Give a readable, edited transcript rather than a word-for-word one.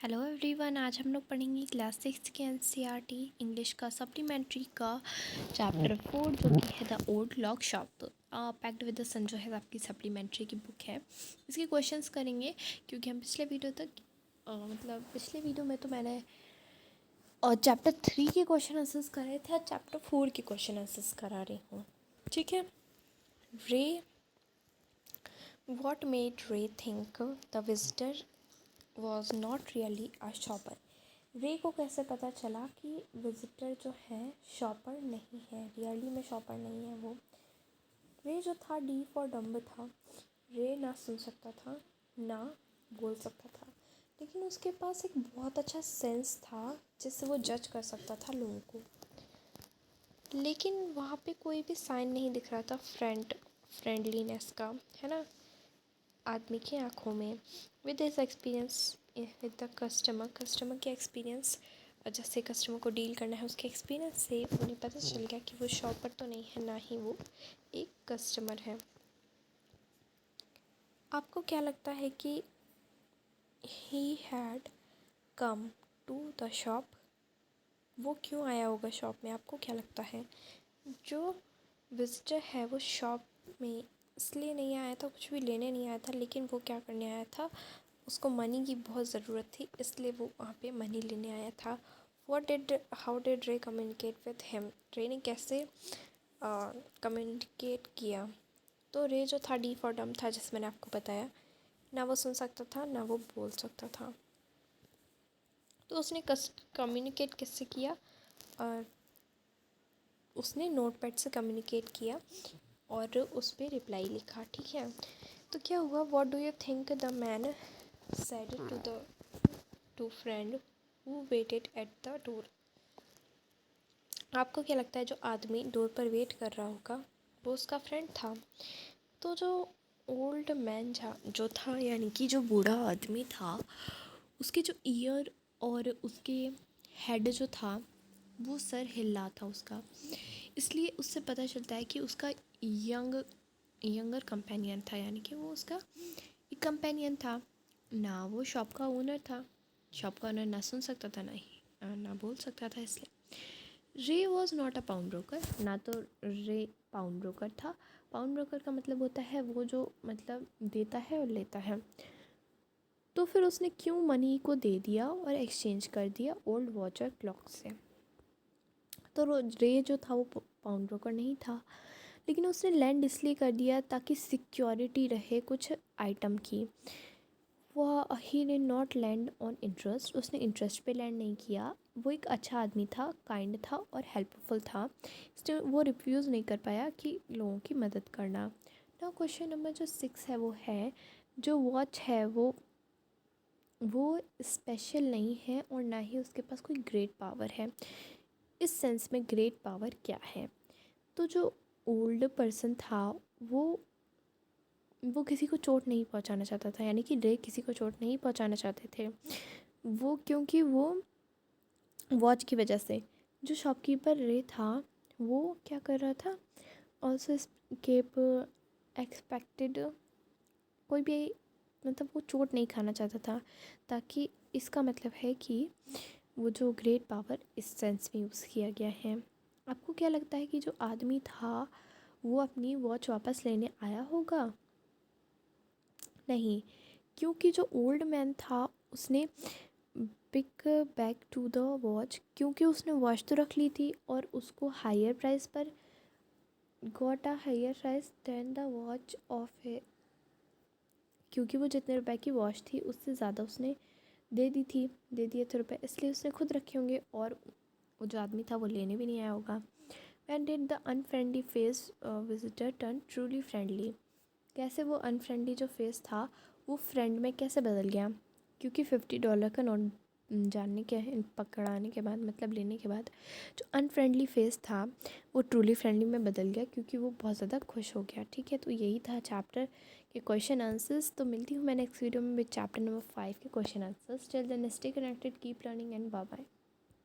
Hello everyone, आज हम लोग पढ़ेंगे क्लास 6 के एनसीईआरटी इंग्लिश का सप्लीमेंट्री का चैप्टर 4 जो कि है the old lock shop. Packed with the sun जो है आपकी सप्लीमेंट्री की बुक है। इसके क्वेश्चंस करेंगे क्योंकि हम पिछले वीडियो में तो मैंने चैप्टर 3 के क्वेश्चन आंसर्स करे थे, चैप्टर 4 के क्वेश्चन आंसर्स करा रही हूँ। ठीक है। रे वॉट मेड रे think the visitor was not really a shopper. रे को कैसे पता चला कि विजिटर जो है शॉपर नहीं है, रियली में शॉपर नहीं है वो। रे जो था डी फॉर डम्ब था। रे ना सुन सकता था ना बोल सकता था, लेकिन उसके पास एक बहुत अच्छा सेंस था जिससे वो जज कर सकता था लोगों को। लेकिन वहाँ पे कोई भी साइन नहीं दिख रहा था फ्रेंडलीनेस का, है ना, आदमी की आँखों में। With this experience with the customer के एक्सपीरियंस, और जैसे कस्टमर को डील करना है उसके एक्सपीरियंस से उन्हें पता चल गया कि वो शॉपर तो नहीं है, ना ही वो एक कस्टमर है। आपको क्या लगता है कि he had come to the shop, वो क्यों आया होगा शॉप में? आपको क्या लगता है? जो विजिटर है वो शॉप में इसलिए नहीं आया था, कुछ भी लेने नहीं आया था, लेकिन वो क्या करने आया था, उसको मनी की बहुत ज़रूरत थी, इसलिए वो वहाँ पे मनी लेने आया था। हाउ डिड रे कम्युनिकेट विद हिम, रे ने कैसे कम्युनिकेट किया? तो रे जो था डी फॉर डम था, जैसे मैंने आपको बताया, ना वो सुन सकता था ना वो बोल सकता था। तो उसने कम्युनिकेट किससे किया? और उसने नोटपैड से कम्युनिकेट किया और उस पर रिप्लाई लिखा। ठीक है। तो क्या हुआ? What do you think the man said to friend who waited at the door. आपको क्या लगता है जो आदमी डोर पर वेट कर रहा होगा वो उसका फ्रेंड था? तो जो ओल्ड मैन जो था, यानी कि जो बूढ़ा आदमी था, उसके जो ईयर और उसके हेड जो था वो सर हिल रहा था उसका, इसलिए उससे पता चलता है कि उसका यंगर कंपेनियन था, यानी कि वो उसका एक कंपेनियन था, ना वो शॉप का ओनर था। शॉप का ओनर ना सुन सकता था ना बोल सकता था। इसलिए रे was not a pound broker, ना तो रे पाउंड ब्रोकर था। पाउंड ब्रोकर का मतलब होता है वो जो मतलब देता है और लेता है। तो फिर उसने क्यों मनी को दे दिया और एक्सचेंज कर दिया ओल्ड वॉच और क्लॉक से? तो रे जो था वो पाउंड ब्रोकर नहीं था, लेकिन उसने लैंड इसलिए कर दिया ताकि सिक्योरिटी रहे कुछ आइटम की। वह he did not land on interest, उसने इंटरेस्ट पे लैंड नहीं किया। वो एक अच्छा आदमी था, काइंड था और हेल्पफुल था, इसलिए वो रिफ्यूज़ नहीं कर पाया कि लोगों की मदद करना। ना क्वेश्चन नंबर जो 6 है वो है, जो वॉच है वो स्पेशल नहीं है और ना ही उसके पास कोई ग्रेट पावर है। इस सेंस में ग्रेट पावर क्या है? तो जो ओल्ड पर्सन था वो किसी को चोट नहीं पहुंचाना चाहता था, यानी कि रे किसी को चोट नहीं पहुंचाना चाहते थे वो, क्योंकि वो वॉच की वजह से। जो शॉपकीपर रे था वो क्या कर रहा था? ऑल्सो केप एक्सपेक्टेड, कोई भी मतलब वो चोट नहीं खाना चाहता था, ताकि इसका मतलब है कि वो जो ग्रेट पावर इस सेंस में यूज़ किया गया है। आपको क्या लगता है कि जो आदमी था वो अपनी वॉच वापस लेने आया होगा? नहीं, क्योंकि जो ओल्ड मैन था उसने pick back to the watch, क्योंकि उसने वॉच तो रख ली थी और उसको हायर प्राइस पर got a higher price than the watch of है, क्योंकि वो जितने रुपए की वॉच थी उससे ज़्यादा उसने दे दिए थे रुपए, इसलिए उसने खुद रखे होंगे और वो जो आदमी था वो लेने भी नहीं आया होगा। When did the unfriendly face visitor turn truly friendly? कैसे वो अनफ्रेंडली जो फेस था वो फ्रेंड में कैसे बदल गया? क्योंकि $50 का नोट पकड़ाने के बाद, मतलब लेने के बाद, जो अनफ्रेंडली फेस था वो ट्रूली फ्रेंडली में बदल गया, क्योंकि वो बहुत ज़्यादा खुश हो गया। ठीक है, तो यही था चैप्टर के क्वेश्चन आंसर्स। तो मिलती हूँ मैं नेक्स्ट वीडियो में विद चैप्टर नंबर 5 के question answers. Till then stay connected, keep learning and bye bye.